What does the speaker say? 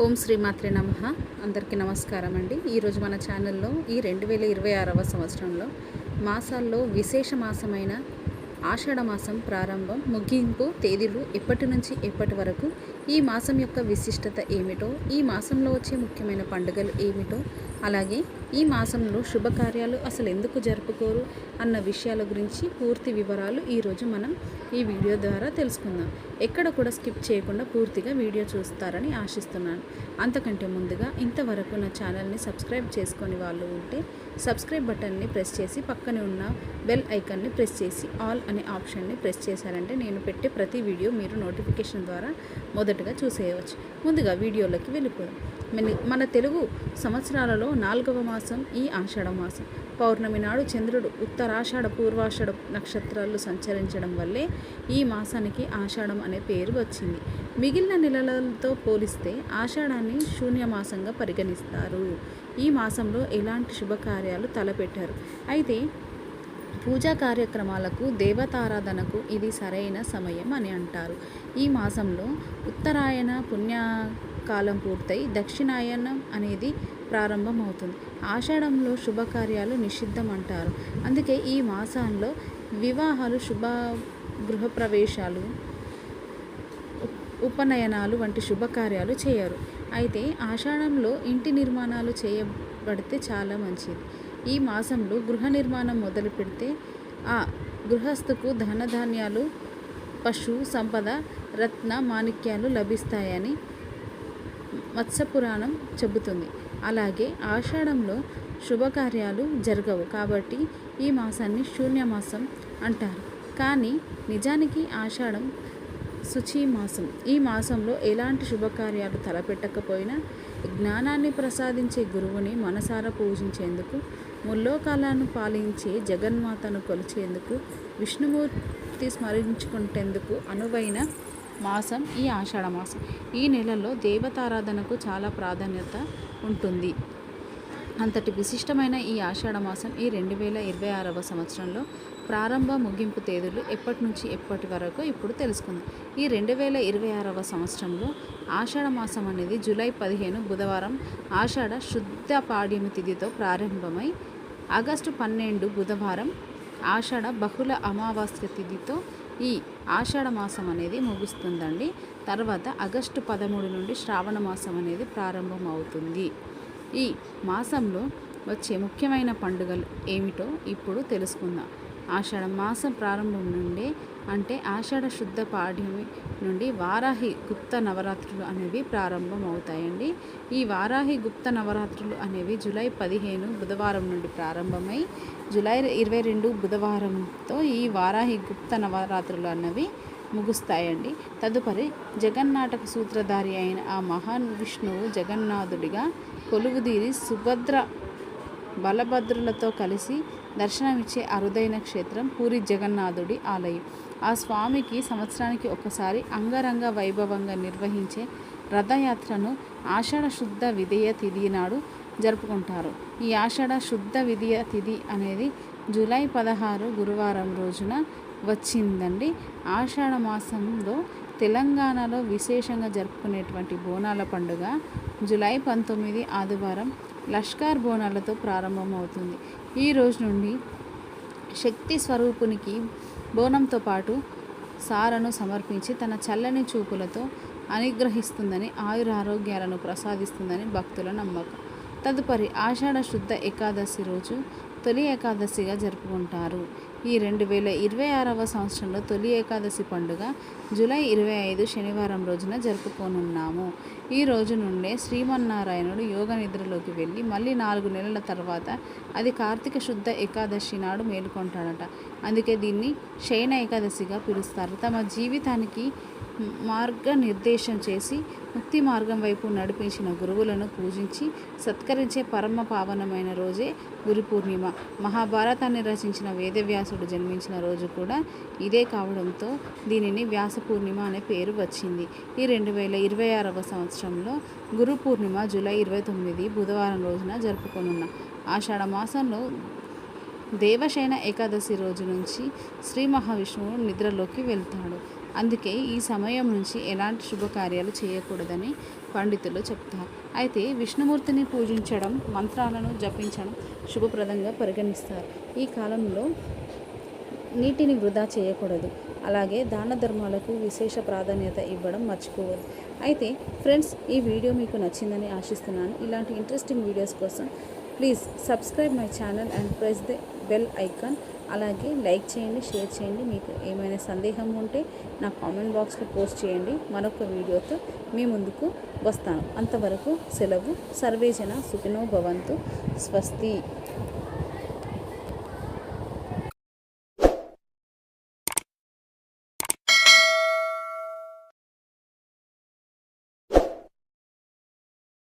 ఓం శ్రీమాత్రే నమః. అందరికీ నమస్కారం అండి. ఈరోజు మన ఛానల్లో ఈ 2026వ సంవత్సరంలో మాసాల్లో విశేష మాసమైన ఆషాఢ మాసం ప్రారంభం, ముగింపు తేదీలు ఎప్పటి నుంచి ఎప్పటి వరకు, ఈ మాసం యొక్క విశిష్టత ఏమిటో, ఈ మాసంలో వచ్చే ముఖ్యమైన పండుగలు ఏమిటో, అలాగే ఈ మాసంలో శుభకార్యాలు అసలు ఎందుకు జరుపుకోరు అన్న విషయాల గురించి పూర్తి వివరాలు ఈరోజు మనం ఈ వీడియో ద్వారా తెలుసుకుందాం. ఎక్కడ కూడా స్కిప్ చేయకుండా పూర్తిగా వీడియో చూస్తారని ఆశిస్తున్నాను. అంతకంటే ముందుగా ఇంతవరకు నా ఛానల్ని సబ్స్క్రైబ్ చేసుకొని వాళ్ళు ఉంటే సబ్స్క్రైబ్ బటన్ని ప్రెస్ చేసి పక్కనే ఉన్న బెల్ ఐకాన్ని ప్రెస్ చేసి ఆల్ అనే ఆప్షన్ని ప్రెస్ చేశారంటే నేను పెట్టే ప్రతి వీడియో మీరు నోటిఫికేషన్ ద్వారా మొదటగా చూసేయవచ్చు. ముందుగా వీడియోలోకి వెళ్ళిపోదాం. మన తెలుగు సంవత్సరాలలో 4వ మాసం ఈ ఆషాఢ మాసం. పౌర్ణమి నాడు చంద్రుడు ఉత్తరాషాఢ పూర్వాషాఢ నక్షత్రాలు సంచరించడం వల్లే ఈ మాసానికి ఆషాఢం అనే పేరు వచ్చింది. మిగిలిన నెలలతో పోలిస్తే ఆషాఢాన్ని శూన్యమాసంగా పరిగణిస్తారు. ఈ మాసంలో ఎలాంటి శుభకార్యాలు తలపెట్టారు. అయితే పూజా కార్యక్రమాలకు, దేవతారాధనకు ఇది సరైన సమయం అని అంటారు. ఈ మాసంలో ఉత్తరాయణ పుణ్యకాలం పూర్తయి దక్షిణాయనం అనేది ప్రారంభమవుతుంది. ఆషాఢంలో శుభకార్యాలు నిషిద్ధం అంటారు. అందుకే ఈ మాసంలో వివాహాలు, గృహప్రవేశాలు, ఉపనయనాలు వంటి శుభకార్యాలు చేయరు. అయితే ఆషాఢంలో ఇంటి నిర్మాణాలు చేయబడితే చాలా మంచిది. ఈ మాసంలో గృహ నిర్మాణం మొదలు పెడితే ఆ గృహస్థుకు ధనధాన్యాలు, పశు సంపద, రత్న మాణిక్యాలు లభిస్తాయని మత్స్యపురాణం చెబుతుంది. అలాగే ఆషాఢంలో శుభకార్యాలు జరగవు కాబట్టి ఈ మాసాన్ని శూన్యమాసం అంటారు. కానీ నిజానికి ఆషాఢం శుచి మాసం. ఈ మాసంలో ఎలాంటి శుభకార్యాలు తలపెట్టకపోయినా జ్ఞానాన్ని ప్రసాదించే గురువుని మనసారా పూజించేందుకు, ముల్లోకాలను పాలించే జగన్మాతను కొలిచేందుకు, విష్ణుమూర్తి స్మరించుకునేందుకు అనువైన మాసం ఈ ఆషాఢ మాసం. ఈ నెలలో దేవతారాధనకు చాలా ప్రాధాన్యత ఉంటుంది. అంతటి విశిష్టమైన ఈ ఆషాఢ మాసం ఈ 2026వ సంవత్సరంలో ప్రారంభ, ముగింపు తేదీలు ఎప్పటి నుంచి ఎప్పటి వరకు ఇప్పుడు తెలుసుకుందాం. ఈ 2026వ సంవత్సరంలో ఆషాఢ మాసం అనేది జూలై 15 బుధవారం ఆషాఢ శుద్ధ పాడ్యమి తిథితో ప్రారంభమై ఆగస్టు 12 బుధవారం ఆషాఢ బహుళ అమావాస్య తిథితో ఈ ఆషాఢ మాసం అనేది ముగుస్తుందండి. తర్వాత ఆగస్టు 13 నుండి శ్రావణ మాసం అనేది ప్రారంభమవుతుంది. ఈ మాసంలో వచ్చే ముఖ్యమైన పండుగలు ఏమిటో ఇప్పుడు తెలుసుకుందాం. ఆషాఢ మాసం ప్రారంభం నుండే అంటే ఆషాఢ శుద్ధ పాడ్యమి నుండి వారాహి గుప్త నవరాత్రులు అనేవి ప్రారంభమవుతాయండి. ఈ వారాహి గుప్త నవరాత్రులు అనేవి జూలై 15 బుధవారం నుండి ప్రారంభమై జూలై 22 బుధవారంతో ఈ వారాహి గుప్త నవరాత్రులు అన్నవి ముగుస్తాయండి. తదుపరి జగన్నాటక సూత్రధారి అయిన ఆ మహాన్ విష్ణువు జగన్నాథుడిగా కొలువుదీరి సుభద్ర బలభద్రులతో కలిసి దర్శనమిచ్చే అరుదైన క్షేత్రం పూరి జగన్నాథుడి ఆలయం. ఆ స్వామికి సంవత్సరానికి ఒకసారి అంగరంగ వైభవంగా నిర్వహించే రథయాత్రను ఆషాఢ శుద్ధ విదియ తిథి నాడు జరుపుకుంటారు. ఈ ఆషాఢ శుద్ధ విదియ తిథి అనేది జూలై 16 గురువారం రోజున వచ్చిందండి. ఆషాఢ మాసంలో తెలంగాణలో విశేషంగా జరుపుకునేటువంటి బోనాల పండుగ జూలై 19 ఆదివారం లష్కర్ బోనాలతో ప్రారంభమవుతుంది. ఈ రోజు నుండి శక్తి స్వరూపునికి బోనంతో పాటు సారను సమర్పించి తన చల్లని చూపులతో అనుగ్రహిస్తుందని, ఆయురారోగ్యాలను ప్రసాదిస్తుందని భక్తుల నమ్మకం. తదుపరి ఆషాఢ శుద్ధ ఏకాదశి రోజు తొలి ఏకాదశిగా జరుపుకుంటారు. ఈ 2026వ సంవత్సరంలో తొలి ఏకాదశి పండుగ జూలై 25 శనివారం రోజున జరుపుకోనున్నాము. ఈ రోజు నుండే శ్రీమన్నారాయణుడు యోగ నిద్రలోకి వెళ్ళి మళ్ళీ 4 నెలల తర్వాత అది కార్తీక శుద్ధ ఏకాదశి నాడు మేలుకొంటాడట. అందుకే దీన్ని శయన ఏకాదశిగా పిలుస్తారు. తమ జీవితానికి మార్గనిర్దేశం చేసి ముక్తి మార్గం వైపు నడిపించిన గురువులను పూజించి సత్కరించే పరమ పావనమైన రోజే గురు పూర్ణిమ. మహాభారతాన్ని రచించిన వేదవ్యాసుడు జన్మించిన రోజు కూడా ఇదే కావడంతో దీనిని వ్యాస పూర్ణిమ అనే పేరు వచ్చింది. ఈ 2026వ సంవత్సరంలో గురు పూర్ణిమ జూలై 29 బుధవారం రోజున జరుపుకోనున్న ఆషాఢ మాసంలో దేవశయన ఏకాదశి రోజు నుంచి శ్రీ మహావిష్ణువు నిద్రలోకి వెళ్తాడు. అందుకే ఈ సమయం నుంచి ఎలాంటి శుభకార్యాలు చేయకూడదని పండితులు చెప్తారు. అయితే విష్ణుమూర్తిని పూజించడం, మంత్రాలను జపించడం శుభప్రదంగా పరిగణిస్తారు. ఈ కాలంలో నీటిని వృధా చేయకూడదు. అలాగే దాన ధర్మాలకు విశేష ప్రాధాన్యత ఇవ్వడం మర్చిపోవద్దు. అయితే ఫ్రెండ్స్, ఈ వీడియో మీకు నచ్చిందని ఆశిస్తున్నాను. ఇలాంటి ఇంట్రెస్టింగ్ వీడియోస్ కోసం please subscribe my channel and press the bell icon. అలాగే లైక్ చేయండి, షేర్ చేయండి. మీకు ఏమైనా సందేహం ఉంటే నా కామెంట్ బాక్స్లో పోస్ట్ చేయండి. మరొక వీడియోతో మీ ముందుకు వస్తాను. అంతవరకు సెలవు. సర్వేజన సుఖినో భవంతు. స్వస్తి.